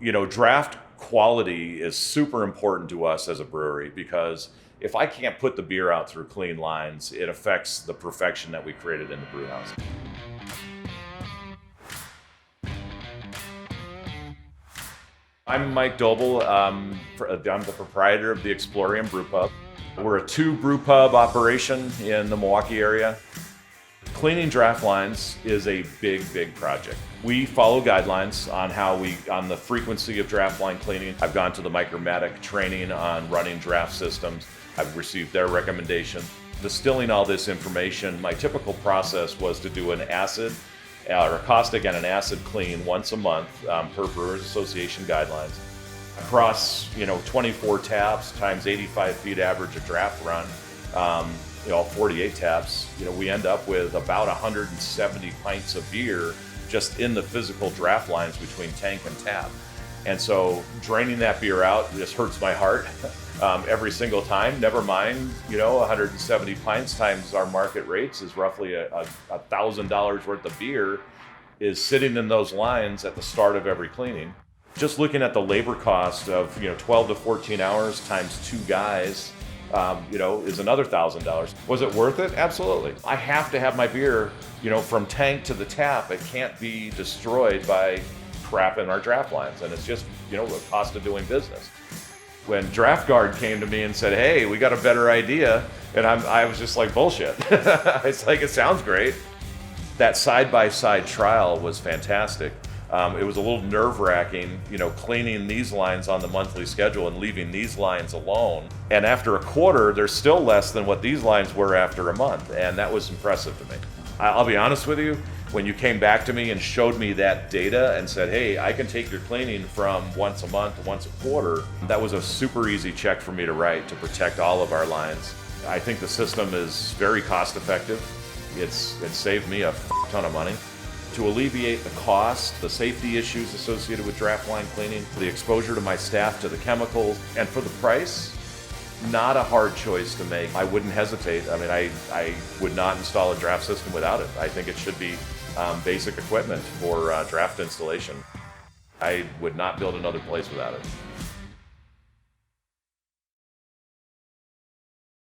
Draft quality is super important to us as a brewery because if I can't put the beer out through clean lines, it affects the perfection that we created in the brew house. I'm Mike Doble. I'm the proprietor of the Explorium Brewpub. We're a two-brewpub operation in the Milwaukee area. Cleaning draft lines is a big project. We follow guidelines on the frequency of draft line cleaning. I've gone to the Micromatic training on running draft systems. I've received their recommendation. Distilling all this information, my typical process was to do an acid or a caustic and an acid clean once a month per Brewers Association guidelines. Across 24 taps times 85 feet average a draft run, 48 taps, we end up with about 170 pints of beer just in the physical draft lines between tank and tap. And so draining that beer out just hurts my heart every single time. Never mind, 170 pints times our market rates is roughly $1,000 worth of beer is sitting in those lines at the start of every cleaning. Just looking at the labor cost of 12 to 14 hours times two guys, is another $1,000. Was it worth it? Absolutely. I have to have my beer, from tank to the tap. It can't be destroyed by crap in our draft lines, and it's just, a cost of doing business. When Draught Guard came to me and said, "Hey, we got a better idea," and I was just like, bullshit. It's like, it sounds great. That side-by-side trial was fantastic. It was a little nerve-wracking, cleaning these lines on the monthly schedule and leaving these lines alone. And after a quarter, they're still less than what these lines were after a month, and that was impressive to me. I'll be honest with you, when you came back to me and showed me that data and said, "Hey, I can take your cleaning from once a month to once a quarter," that was a super easy check for me to write to protect all of our lines. I think the system is very cost-effective. It saved me a ton of money. To alleviate the cost, the safety issues associated with draft line cleaning, the exposure to my staff to the chemicals, and for the price, not a hard choice to make. I wouldn't hesitate. I mean, I would not install a draft system without it. I think it should be basic equipment for draft installation. I would not build another place without it.